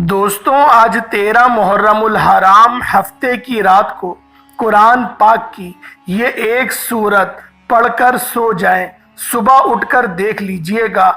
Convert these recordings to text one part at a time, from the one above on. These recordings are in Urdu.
دوستوں، آج 13 محرم الحرام ہفتے کی رات کو قرآن پاک کی یہ ایک سورت پڑھ کر سو جائیں، صبح اٹھ کر دیکھ لیجئے گا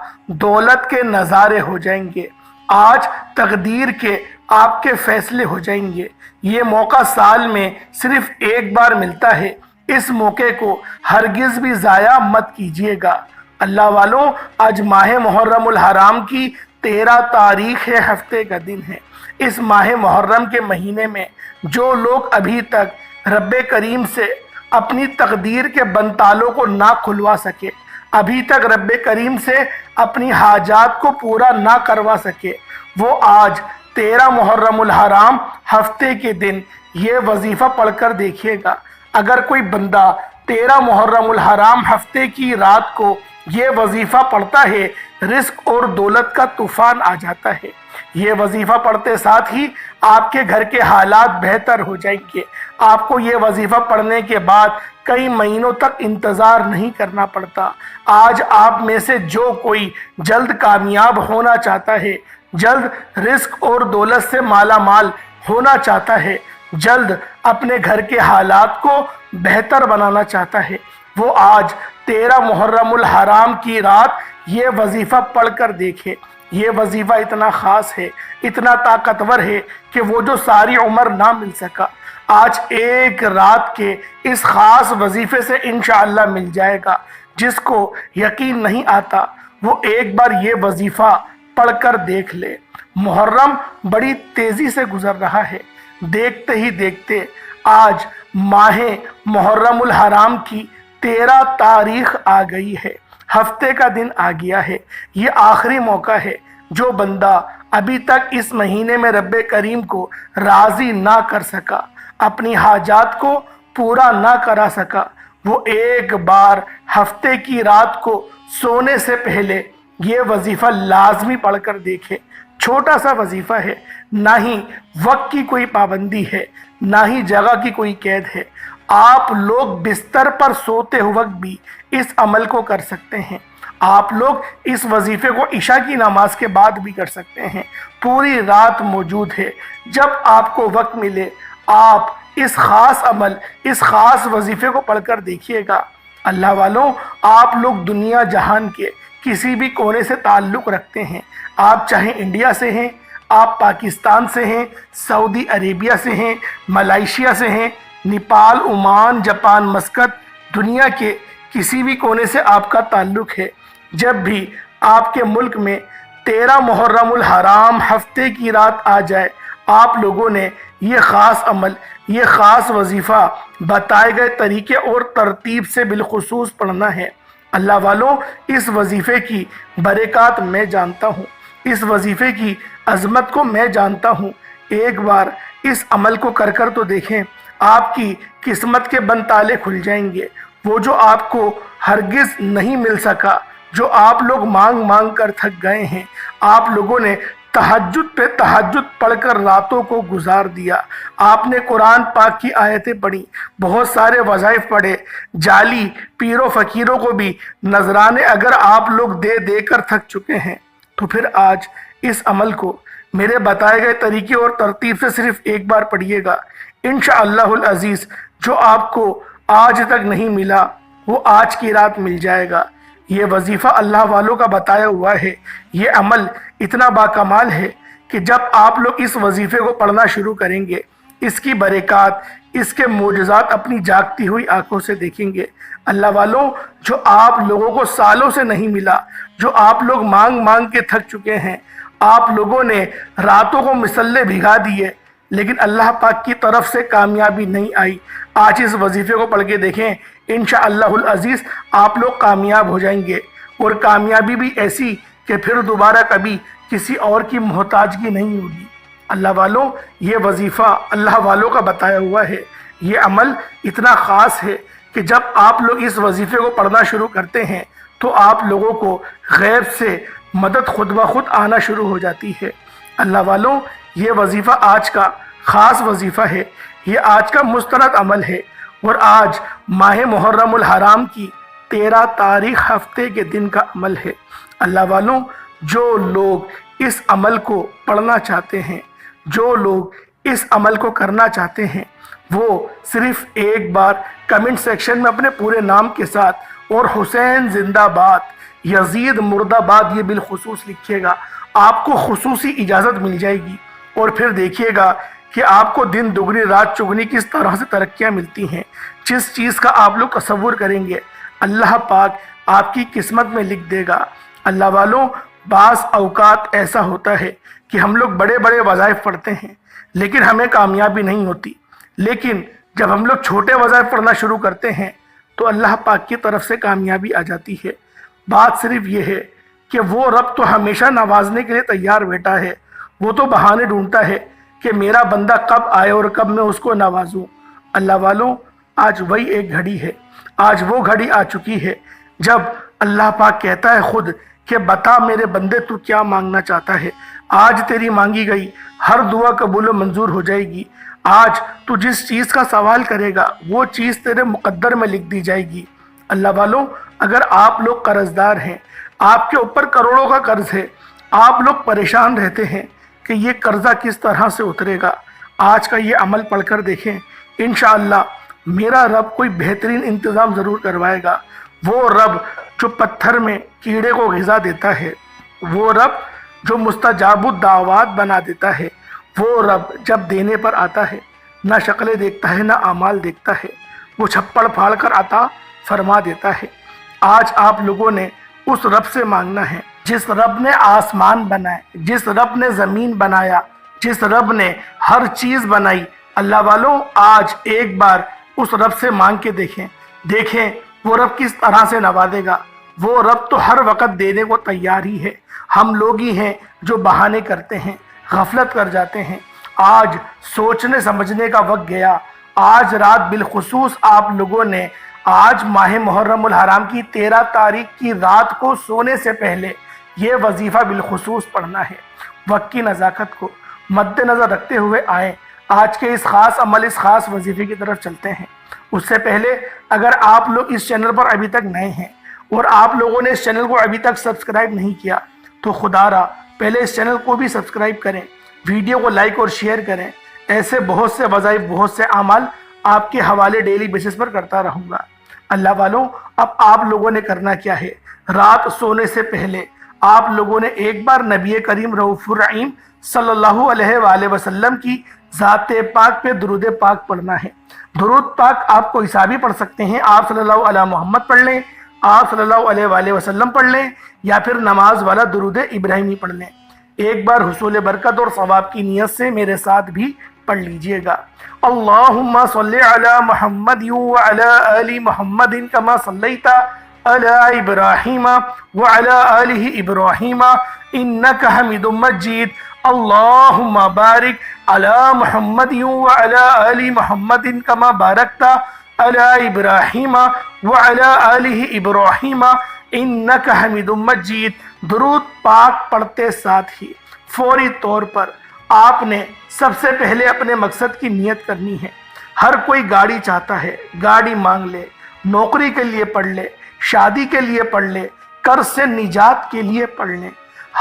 دولت کے نظارے ہو جائیں گے۔ آج تقدیر کے آپ کے فیصلے ہو جائیں گے۔ یہ موقع سال میں صرف ایک بار ملتا ہے، اس موقع کو ہرگز بھی ضائع مت کیجیے گا۔ اللہ والوں، آج ماہ محرم الحرام کی 13 تاریخ ہفتے کا دن ہے۔ اس ماہ محرم کے مہینے میں جو لوگ ابھی تک رب کریم سے اپنی تقدیر کے بند تالوں کو نہ کھلوا سکے، ابھی تک رب کریم سے اپنی حاجات کو پورا نہ کروا سکے، وہ آج 13 محرم الحرام ہفتے کے دن یہ وظیفہ پڑھ کر دیکھیے گا۔ اگر کوئی بندہ 13 محرم الحرام ہفتے کی رات کو یہ وظیفہ پڑھتا ہے، رزق اور دولت کا طوفان آ جاتا ہے۔ یہ وظیفہ پڑھتے ساتھ ہی آپ کے گھر کے حالات بہتر ہو جائیں گے۔ آپ کو یہ وظیفہ پڑھنے کے بعد کئی مہینوں تک انتظار نہیں کرنا پڑتا۔ آج آپ میں سے جو کوئی جلد کامیاب ہونا چاہتا ہے، جلد رزق اور دولت سے مالا مال ہونا چاہتا ہے، جلد اپنے گھر کے حالات کو بہتر بنانا چاہتا ہے، وہ آج 13 محرم الحرام کی رات یہ وظیفہ پڑھ کر دیکھے۔ یہ وظیفہ اتنا خاص ہے، اتنا طاقتور ہے کہ وہ جو ساری عمر نہ مل سکا، آج ایک رات کے اس خاص وظیفے سے انشاءاللہ مل جائے گا۔ جس کو یقین نہیں آتا وہ ایک بار یہ وظیفہ پڑھ کر دیکھ لے۔ محرم بڑی تیزی سے گزر رہا ہے، دیکھتے ہی دیکھتے آج ماہ محرم الحرام کی 13 تاریخ آ گئی ہے، ہفتے کا دن آ گیا ہے۔ یہ آخری موقع ہے۔ جو بندہ ابھی تک اس مہینے میں رب کریم کو راضی نہ کر سکا، اپنی حاجات کو پورا نہ کرا سکا، وہ ایک بار ہفتے کی رات کو سونے سے پہلے یہ وظیفہ لازمی پڑھ کر دیکھے۔ چھوٹا سا وظیفہ ہے، نہ ہی وقت کی کوئی پابندی ہے، نہ ہی جگہ کی کوئی قید ہے۔ آپ لوگ بستر پر سوتے وقت بھی اس عمل کو کر سکتے ہیں۔ آپ لوگ اس وظیفے کو عشاء کی نماز کے بعد بھی کر سکتے ہیں۔ پوری رات موجود ہے، جب آپ کو وقت ملے آپ اس خاص عمل، اس خاص وظیفے کو پڑھ کر دیکھیے گا۔ اللہ والوں، آپ لوگ دنیا جہان کے کسی بھی کونے سے تعلق رکھتے ہیں، آپ چاہے انڈیا سے ہیں، آپ پاکستان سے ہیں، سعودی عربیہ سے ہیں، ملائیشیا سے ہیں، نیپال، عمان، جاپان، مسقط، دنیا کے کسی بھی کونے سے آپ کا تعلق ہے، جب بھی آپ کے ملک میں 13 محرم الحرام ہفتے کی رات آ جائے، آپ لوگوں نے یہ خاص عمل، یہ خاص وظیفہ بتائے گئے طریقے اور ترتیب سے بالخصوص پڑھنا ہے۔ اللہ والوں، اس وظیفے کی برکات میں جانتا ہوں، اس وظیفے کی عظمت کو میں جانتا ہوں۔ ایک بار اس عمل کو کر کر تو دیکھیں، آپ کی قسمت کے بند تالے کھل جائیں گے۔ وہ جو آپ کو ہرگز نہیں مل سکا، جو آپ لوگ مانگ مانگ کر تھک گئے ہیں، آپ لوگوں نے تہجد پہ تہجد پڑھ کر راتوں کو گزار دیا، آپ نے قرآن پاک کی آیتیں پڑھی، بہت سارے وظائف پڑھے، جعلی پیروں فقیروں کو بھی نذرانے اگر آپ لوگ دے دے کر تھک چکے ہیں، تو پھر آج اس عمل کو میرے بتائے گئے طریقے اور ترتیب سے صرف ایک بار پڑھیے گا۔ انشاءاللہ العزیز جو آپ کو آج تک نہیں ملا وہ آج کی رات مل جائے گا۔ یہ وظیفہ اللہ والوں کا بتایا ہوا ہے، یہ عمل اتنا باکمال ہے کہ جب آپ لوگ اس وظیفے کو پڑھنا شروع کریں گے، اس کی برکات، اس کے معجزات اپنی جاگتی ہوئی آنکھوں سے دیکھیں گے۔ اللہ والوں، جو آپ لوگوں کو سالوں سے نہیں ملا، جو آپ لوگ مانگ مانگ کے تھک چکے ہیں، آپ لوگوں نے راتوں کو مسلے بھگا دیے لیکن اللہ پاک کی طرف سے کامیابی نہیں آئی، آج اس وظیفے کو پڑھ کے دیکھیں، انشاءاللہ العزیز آپ لوگ کامیاب ہو جائیں گے، اور کامیابی بھی ایسی کہ پھر دوبارہ کبھی کسی اور کی محتاجگی نہیں ہوگی۔ اللہ والوں، یہ وظیفہ اللہ والوں کا بتایا ہوا ہے، یہ عمل اتنا خاص ہے کہ جب آپ لوگ اس وظیفے کو پڑھنا شروع کرتے ہیں تو آپ لوگوں کو غیب سے مدد خود بخود آنا شروع ہو جاتی ہے۔ اللہ والوں، یہ وظیفہ آج کا خاص وظیفہ ہے، یہ آج کا مستند عمل ہے، اور آج ماہ محرم الحرام کی 13 تاریخ ہفتے کے دن کا عمل ہے۔ اللہ والوں، جو لوگ اس عمل کو پڑھنا چاہتے ہیں، جو لوگ اس عمل کو کرنا چاہتے ہیں، وہ صرف ایک بار کمنٹ سیکشن میں اپنے پورے نام کے ساتھ اور حسین زندہ باد، یزید مردہ باد یہ بالخصوص لکھیے گا۔ آپ کو خصوصی اجازت مل جائے گی، اور پھر دیکھیے گا کہ آپ کو دن دگنی رات چگنی کس طرح سے ترقیاں ملتی ہیں۔ جس چیز کا آپ لوگ تصور کریں گے اللہ پاک آپ کی قسمت میں لکھ دے گا۔ اللہ والوں، بعض اوقات ایسا ہوتا ہے کہ ہم لوگ بڑے بڑے وظائف پڑھتے ہیں لیکن ہمیں کامیابی نہیں ہوتی، لیکن جب ہم لوگ چھوٹے وظائف پڑھنا شروع کرتے ہیں تو اللہ پاک کی طرف سے کامیابی آ جاتی ہے۔ بات صرف یہ ہے کہ وہ رب تو ہمیشہ نوازنے کے لیے تیار بیٹھا ہے، وہ تو بہانے ڈھونڈتا ہے کہ میرا بندہ کب آئے اور کب میں اس کو نوازوں۔ اللہ والوں، آج وہی ایک گھڑی ہے، آج وہ گھڑی آ چکی ہے جب اللہ پاک کہتا ہے خود کہ بتا میرے بندے تو کیا مانگنا چاہتا ہے۔ آج تیری مانگی گئی ہر دعا قبول و منظور ہو جائے گی۔ آج تو جس چیز کا سوال کرے گا وہ چیز تیرے مقدر میں لکھ دی جائے گی۔ اللہ والوں، اگر آپ لوگ قرض دار ہیں، آپ کے اوپر کروڑوں کا قرض ہے، آپ لوگ پریشان رہتے ہیں کہ یہ قرضہ کس طرح سے اترے گا، آج کا یہ عمل پڑھ کر دیکھیں، انشاءاللہ میرا رب کوئی بہترین انتظام ضرور کروائے گا۔ وہ رب جو پتھر میں کیڑے کو غذا دیتا ہے، وہ رب جو مستجاب الدعوات بنا دیتا ہے، وہ رب جب دینے پر آتا ہے نہ شکلیں دیکھتا ہے نہ اعمال دیکھتا ہے، وہ چھپڑ پھاڑ کر عطا فرما دیتا ہے۔ آج آپ لوگوں نے اس رب سے مانگنا ہے جس رب نے آسمان بنائے، جس رب نے زمین بنایا، جس رب نے ہر چیز بنائی۔ اللہ والوں، آج ایک بار اس رب سے مانگ کے دیکھیں وہ رب کس طرح سے نوازے گا۔ وہ رب تو ہر وقت دینے کو تیار ہی ہے، ہم لوگ ہی ہیں جو بہانے کرتے ہیں، غفلت کر جاتے ہیں۔ آج سوچنے سمجھنے کا وقت گیا۔ آج رات بالخصوص آپ لوگوں نے آج ماہ محرم الحرام کی 13 تاریخ کی رات کو سونے سے پہلے یہ وظیفہ بالخصوص پڑھنا ہے۔ وقت کی نزاکت کو مد نظر رکھتے ہوئے آئیں، آج کے اس خاص عمل، اس خاص وظیفے کی طرف چلتے ہیں۔ اس سے پہلے اگر آپ لوگ اس چینل پر ابھی تک نئے ہیں اور آپ لوگوں نے اس چینل کو ابھی تک سبسکرائب نہیں کیا تو خدا را پہلے اس چینل کو بھی سبسکرائب کریں، ویڈیو کو لائک اور شیئر کریں۔ ایسے بہت سے وظائف، بہت سے اعمال آپ کے حوالے ڈیلی بیسس پر کرتا رہوں گا۔ اللہ والوں، اب آپ لوگوں نے کرنا کیا ہے، رات سونے سے پہلے آپ لوگوں نے ایک بار نبی کریم رؤوف الرحیم صلی اللہ علیہ وآلہ وسلم کی ذات پاک پہ درود پاک پڑھنا ہے۔ درود پاک آپ کو حسابی پڑھ سکتے ہیں، آپ صلی اللہ علیہ محمد پڑھ لیں، آپ صلی اللہ علیہ وآلہ وسلم پڑھ لیں، یا پھر نماز والا درود ابراہیمی پڑھ لیں۔ ایک بار حصول برکت اور ثواب کی نیت سے میرے ساتھ بھی پڑھ لیجئے گا۔ اللہم صلی علی محمد وعلی آل محمد کما صلیت علی ابراہیم وعلی آل ابراہیم انک حمید مجید۔ اللہم بارک علی محمد وعلی آل محمد کما بارکت علی ابراہیم وعلی آل ابراہیم انک حمید مجید۔ درود پاک پڑھتے ساتھ ہی فوری طور پر آپ نے سب سے پہلے اپنے مقصد کی نیت کرنی ہے۔ ہر کوئی گاڑی چاہتا ہے، گاڑی مانگ لے، نوکری کے لیے پڑھ لے، شادی کے لیے پڑھ لے، قرض سے نجات کے لیے پڑھ لیں۔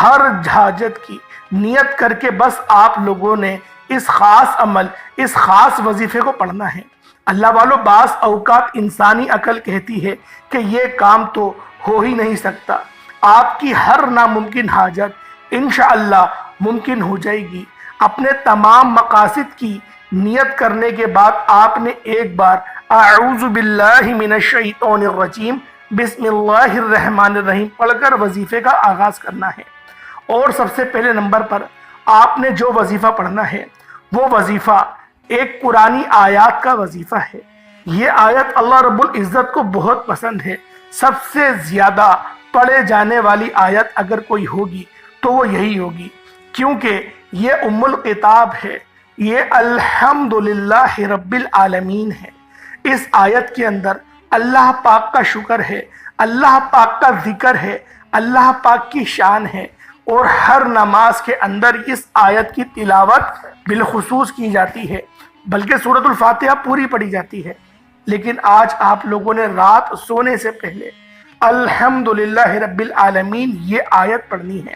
ہر حاجت کی نیت کر کے بس آپ لوگوں نے اس خاص عمل، اس خاص وظیفے کو پڑھنا ہے۔ اللہ والوں، بعض اوقات انسانی عقل کہتی ہے کہ یہ کام تو ہو ہی نہیں سکتا۔ آپ کی ہر ناممکن حاجت انشاءاللہ ممکن ہو جائے گی۔ اپنے تمام مقاصد کی نیت کرنے کے بعد آپ نے ایک بار اعوذ باللہ من الشیطان الرجیم بسم اللہ الرحمن الرحیم پڑھ کر وظیفے کا آغاز کرنا ہے۔ اور سب سے پہلے نمبر پر آپ نے جو وظیفہ پڑھنا ہے وہ وظیفہ ایک قرآنی آیات کا وظیفہ ہے۔ یہ آیت اللہ رب العزت کو بہت پسند ہے۔ سب سے زیادہ پڑھے جانے والی آیت اگر کوئی ہوگی تو وہ یہی ہوگی، کیونکہ یہ ام الکتاب ہے، یہ الحمدللہ رب العالمین ہے۔ اس آیت کے اندر اللہ پاک کا شکر ہے، اللہ پاک کا ذکر ہے، اللہ پاک کی شان ہے، اور ہر نماز کے اندر اس آیت کی تلاوت بالخصوص کی جاتی ہے، بلکہ سورۃ الفاتحہ پوری پڑھی جاتی ہے۔ لیکن آج آپ لوگوں نے رات سونے سے پہلے الحمدللہ رب العالمین یہ آیت پڑھنی ہے۔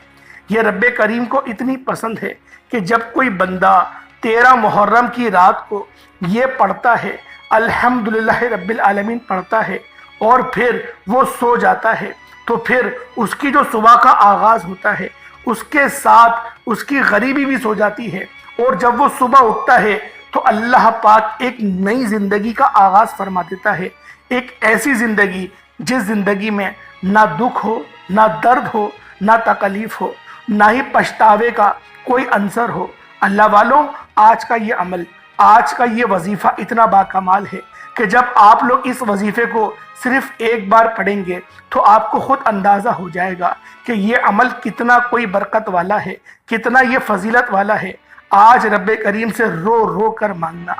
یہ رب کریم کو اتنی پسند ہے کہ جب کوئی بندہ 13 محرم کی رات کو یہ پڑھتا ہے، الحمدللہ رب العالمین پڑھتا ہے، اور پھر وہ سو جاتا ہے، تو پھر اس کی جو صبح کا آغاز ہوتا ہے اس کے ساتھ اس کی غریبی بھی سو جاتی ہے، اور جب وہ صبح اٹھتا ہے تو اللہ پاک ایک نئی زندگی کا آغاز فرما دیتا ہے، ایک ایسی زندگی جس زندگی میں نہ دکھ ہو، نہ درد ہو، نہ تکلیف ہو، نہ ہی پچھتاوے کا کوئی عنصر ہو۔ اللہ والوں، آج کا یہ عمل، آج کا یہ وظیفہ اتنا باکمال ہے کہ جب آپ لوگ اس وظیفے کو صرف ایک بار پڑھیں گے تو آپ کو خود اندازہ ہو جائے گا کہ یہ عمل کتنا کوئی برکت والا ہے، کتنا یہ فضیلت والا ہے۔ آج رب کریم سے رو رو کر مانگنا،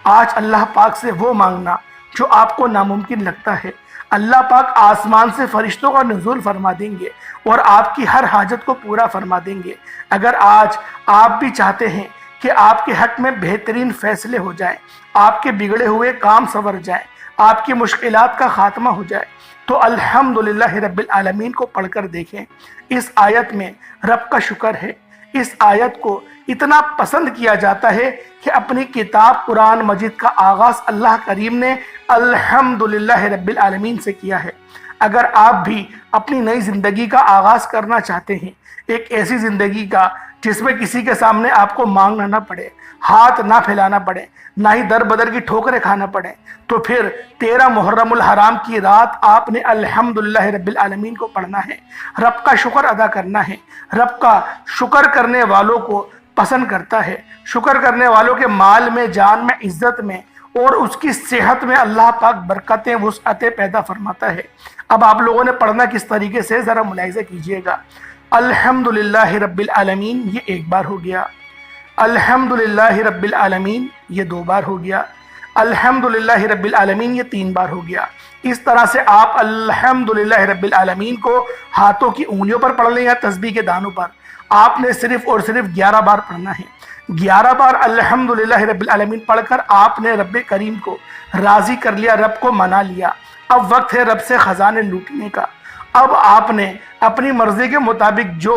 آج اللہ پاک سے وہ مانگنا جو آپ کو ناممکن لگتا ہے، اللہ پاک آسمان سے فرشتوں کا نزول فرما دیں گے اور آپ کی ہر حاجت کو پورا فرما دیں گے۔ اگر آج آپ بھی چاہتے ہیں کہ آپ کے حق میں بہترین فیصلے ہو جائیں، آپ کے بگڑے ہوئے کام سنور جائیں، آپ کی مشکلات کا خاتمہ ہو جائے، تو الحمدللہ رب العالمین کو پڑھ کر دیکھیں۔ اس آیت میں رب کا شکر ہے، اس آیت کو اتنا پسند کیا جاتا ہے کہ اپنی کتاب قرآن مجید کا آغاز اللہ کریم نے الحمدللہ رب العالمین سے کیا ہے۔ اگر آپ بھی اپنی نئی زندگی کا آغاز کرنا چاہتے ہیں، ایک ایسی زندگی کا جس میں کسی کے سامنے آپ کو مانگنا نہ پڑے، ہاتھ نہ پھیلانا پڑے، نہ ہی در بدر کی ٹھوکریں کھانا پڑے، تو پھر 13 محرم الحرام کی رات آپ نے الحمدللہ رب العالمین کو پڑھنا ہے، رب کا شکر ادا کرنا ہے۔ رب کا شکر کرنے والوں کو پسند کرتا ہے، شکر کرنے والوں کے مال میں، جان میں، عزت میں اور اس کی صحت میں اللہ پاک برکتیں، وسعتیں پیدا فرماتا ہے۔ اب آپ لوگوں نے پڑھنا کس طریقے سے ذرا ملاحظہ کیجئے گا۔ الحمدللہ رب العالمین یہ ایک بار ہو گیا، الحمدللہ رب العالمین یہ 2 بار ہو گیا، الحمدللہ رب العالمین یہ 3 بار ہو گیا۔ اس طرح سے آپ الحمدللہ رب العالمین کو ہاتھوں کی انگلیوں پر پڑھ لیں یا تسبیح کے دانوں پر، آپ نے صرف اور صرف 11 بار پڑھنا ہے۔ 11 بار الحمدللہ رب العالمین پڑھ کر آپ نے رب کریم کو راضی کر لیا، رب کو منا لیا۔ اب وقت ہے رب سے خزانے لوٹنے کا۔ اب آپ نے اپنی مرضی کے مطابق جو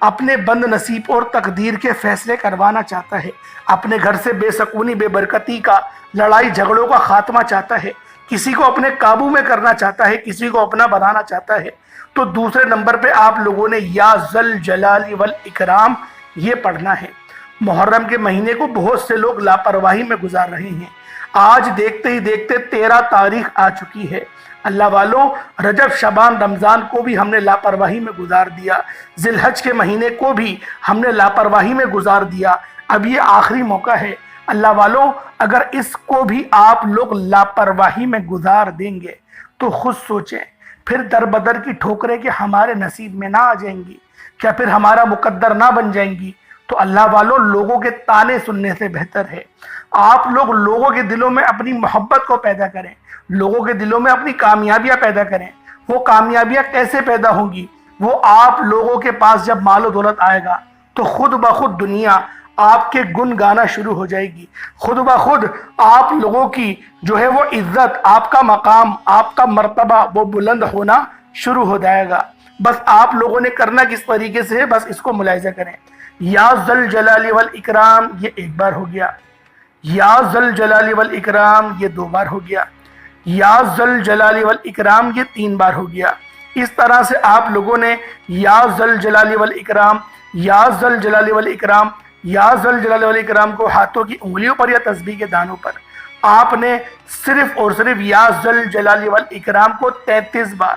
اپنے بند نصیب اور تقدیر کے فیصلے کروانا چاہتا ہے، اپنے گھر سے بے سکونی، بے برکتی کا، لڑائی جھگڑوں کا خاتمہ چاہتا ہے، کسی کو اپنے قابو میں کرنا چاہتا ہے، کسی کو اپنا بنانا چاہتا ہے، تو دوسرے نمبر پہ آپ لوگوں نے یا ذل جلال والاکرام یہ پڑھنا ہے۔ محرم کے مہینے کو بہت سے لوگ لاپرواہی میں گزار رہے ہیں۔ آج دیکھتے ہی دیکھتے 13 تاریخ آ چکی ہے۔ اللہ والوں، رجب، شعبان، رمضان کو بھی ہم نے لاپرواہی میں گزار دیا، ذی الحج کے مہینے کو بھی ہم نے لاپرواہی میں گزار دیا۔ اب یہ آخری موقع ہے۔ اللہ والوں، اگر اس کو بھی آپ لوگ لاپرواہی میں گزار دیں گے تو خود سوچیں، پھر در بدر کی ٹھوکریں کہ ہمارے نصیب میں نہ آ جائیں گی، کیا پھر ہمارا مقدر نہ بن جائیں گی؟ تو اللہ والوں، لوگوں کے تانے سننے سے بہتر ہے آپ لوگ لوگوں کے دلوں میں اپنی محبت کو پیدا کریں، لوگوں کے دلوں میں اپنی کامیابیاں پیدا کریں۔ وہ کامیابیاں کیسے پیدا ہوں گی؟ وہ آپ لوگوں کے پاس جب مال و دولت آئے گا تو خود بخود دنیا آپ کے گن گانا شروع ہو جائے گی، خود بخود آپ لوگوں کی جو ہے وہ عزت، آپ کا مقام، آپ کا مرتبہ وہ بلند ہونا شروع ہو جائے گا۔ بس آپ لوگوں نے کرنا کس طریقے سے ہے، بس اس کو ملاحظہ کریں۔ یا ذل جلال والاکرام یہ 1 بار ہو گیا، یا ذل جلال والاکرام یہ 2 بار ہو گیا، یا ذل جلال والاکرام یہ 3 بار ہو گیا۔ اس طرح سے آپ لوگوں نے یا ذل جلال والاکرام، یا ذل جلال والاکرام، یا ذل جلال والاکرام کو ہاتھوں کی انگلیوں پر یا تسبیح کے دانوں پر آپ نے صرف اور صرف یا ذل جلال والاکرام کو 33 بار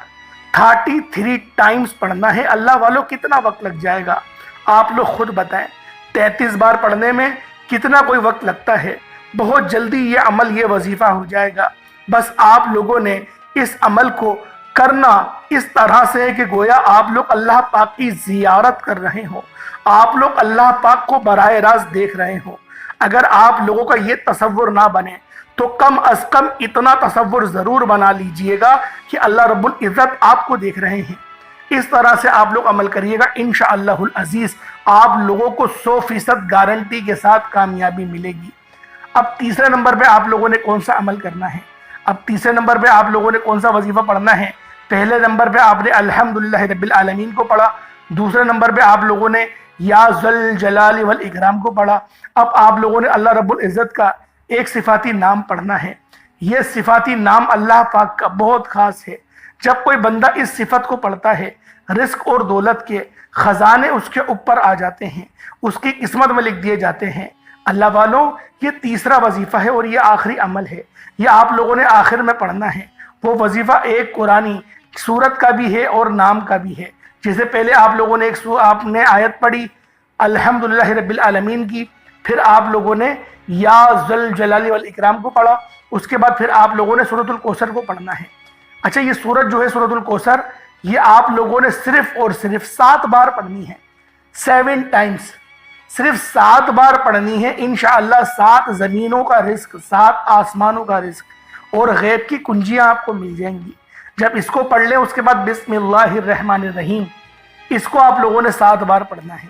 33 ٹائمز پڑھنا ہے۔ اللہ والوں، کتنا وقت لگ جائے گا آپ لوگ خود بتائیں۔ 33 بار پڑھنے میں کتنا کوئی وقت لگتا ہے؟ بہت جلدی یہ عمل، یہ وظیفہ ہو جائے گا۔ بس آپ لوگوں نے اس عمل کو کرنا اس طرح سے ہے کہ گویا آپ لوگ اللہ پاک کی زیارت کر رہے ہوں، آپ لوگ اللہ پاک کو براہ راست دیکھ رہے ہوں۔ اگر آپ لوگوں کا یہ تصور نہ بنے تو کم از کم اتنا تصور ضرور بنا لیجئے گا کہ اللہ رب العزت آپ کو دیکھ رہے ہیں۔ اس طرح سے آپ لوگ عمل کریے گا، انشاءاللہ العزیز آپ لوگوں کو 100% گارنٹی کے ساتھ کامیابی ملے گی۔ اب تیسرے نمبر پہ آپ لوگوں نے کون سا عمل کرنا ہے؟ اب تیسرے نمبر پہ آپ لوگوں نے کون سا وظیفہ پڑھنا ہے؟ پہلے نمبر پہ آپ نے الحمدللہ رب العالمین کو پڑھا، دوسرے نمبر پہ آپ لوگوں نے یا ذل جلال والاکرام کو پڑھا۔ اب آپ لوگوں نے اللہ رب العزت کا ایک صفاتی نام پڑھنا ہے۔ یہ صفاتی نام اللہ پاک کا بہت خاص ہے۔ جب کوئی بندہ اس صفت کو پڑھتا ہے، رزق اور دولت کے خزانے اس کے اوپر آ جاتے ہیں، اس کی قسمت میں لکھ دیے جاتے ہیں۔ اللہ والوں، یہ تیسرا وظیفہ ہے اور یہ آخری عمل ہے۔ یہ آپ لوگوں نے آخر میں پڑھنا ہے۔ وہ وظیفہ ایک قرآنی سورت کا بھی ہے اور نام کا بھی ہے۔ جیسے پہلے آپ لوگوں نے آپ نے آیت پڑھی الحمدللہ رب العالمین کی، پھر آپ لوگوں نے یا ذل جلال والاکرام کو پڑھا، اس کے بعد پھر آپ لوگوں نے سورۃ الکوثر کو پڑھنا ہے۔ اچھا، یہ سورت جو ہے سورۃ الکوثر، یہ آپ لوگوں نے صرف اور صرف 7 بار پڑھنی ہے، 7 ٹائمز، صرف 7 بار پڑھنی ہے۔ انشاءاللہ 7 زمینوں کا رزق، 7 آسمانوں کا رزق اور غیب کی کنجیاں آپ کو مل جائیں گی۔ جب اس کو پڑھ لیں، اس کے بعد بسم اللہ الرحمن الرحیم، اس کو آپ لوگوں نے 7 بار پڑھنا ہے۔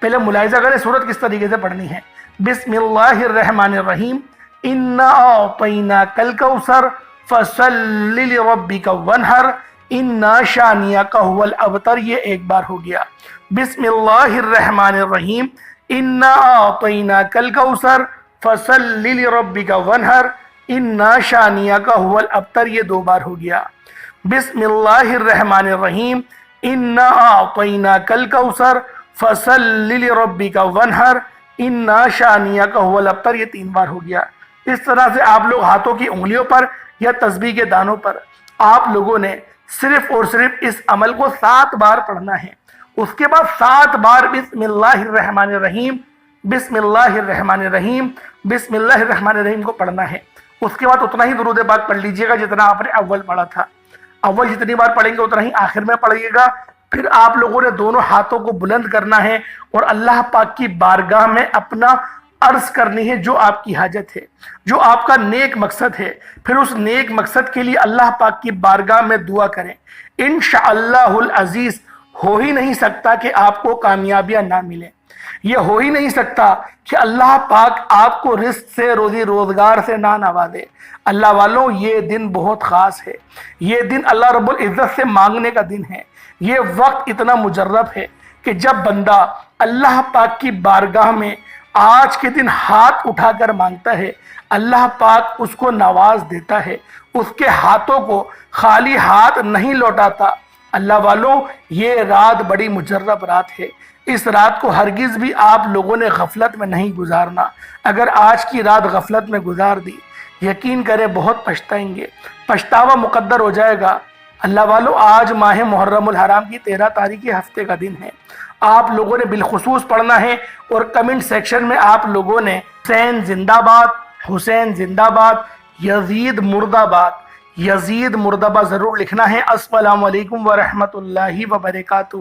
پہلے ملاحظہ کریں سورت کس طریقے سے پڑھنی ہے۔ بسم اللہ الرحمن الرحیم، انا اعطیناک الکوثر فصل لربک وانحر انا شانئک ھو الابتر، یہ ایک بار ہو گیا۔ بسم اللہ الرحمن الرحیم، انا اعطیناک الکوثر فصل لربک وانحر انا شانئک ھو الابتر، یہ 2 بار ہو گیا۔ بسم اللہ الرحمن الرحیم، انا اعطیناک الکوثر فصل لربک وانحر انا شانئک ھو الابتر، یہ 3 بار ہو گیا۔ اس طرح سے آپ لوگ ہاتھوں کی انگلیوں پر یا تسبیح کے دانوں پر آپ لوگوں نے صرف اور صرف اس عمل کو 7 بار پڑھنا ہے۔ اس کے بعد 7 بار بسم اللہ الرحمن الرحیم، بسم اللہ الرحمن الرحیم، بسم اللہ الرحمن الرحیم کو پڑھنا ہے۔ اس کے بعد اتنا ہی درود پاک پڑھ لیجئے گا جتنا آپ نے اول پڑھا تھا۔ اول جتنی بار پڑھیں گے اتنا ہی آخر میں پڑھیے گا۔ پھر آپ لوگوں نے دونوں ہاتھوں کو بلند کرنا ہے اور اللہ پاک کی بارگاہ میں اپنا عرض کرنی ہے جو آپ کی حاجت ہے، جو آپ کا نیک مقصد ہے۔ پھر اس نیک مقصد کے لیے اللہ پاک کی بارگاہ میں دعا کریں۔ انشاءاللہ العزیز، ہو ہی نہیں سکتا کہ آپ کو کامیابیاں نہ ملیں، یہ ہو ہی نہیں سکتا کہ اللہ پاک آپ کو رزق سے، روزی روزگار سے نہ نوازے۔ اللہ والوں، یہ دن بہت خاص ہے۔ یہ دن اللہ رب العزت سے مانگنے کا دن ہے۔ یہ وقت اتنا مجرب ہے کہ جب بندہ اللہ پاک کی بارگاہ میں آج کے دن ہاتھ اٹھا کر مانگتا ہے، اللہ پاک اس کو نواز دیتا ہے، اس کے ہاتھوں کو خالی ہاتھ نہیں لوٹاتا۔ اللہ والوں، یہ رات بڑی مجرب رات ہے۔ اس رات کو ہرگز بھی آپ لوگوں نے غفلت میں نہیں گزارنا۔ اگر آج کی رات غفلت میں گزار دی، یقین کریں بہت پچھتائیں گے، پچھتاوا مقدر ہو جائے گا۔ اللہ والوں، آج ماہ محرم الحرام کی 13 تاریخ ہفتے کا دن ہے۔ آپ لوگوں نے بالخصوص پڑھنا ہے اور کمنٹ سیکشن میں آپ لوگوں نے حسین زندہ باد، حسین زندہ باد، یزید مرد آباد، یزید مرد آباد ضرور لکھنا ہے۔ السلام علیکم ورحمۃ اللہ وبرکاتہ۔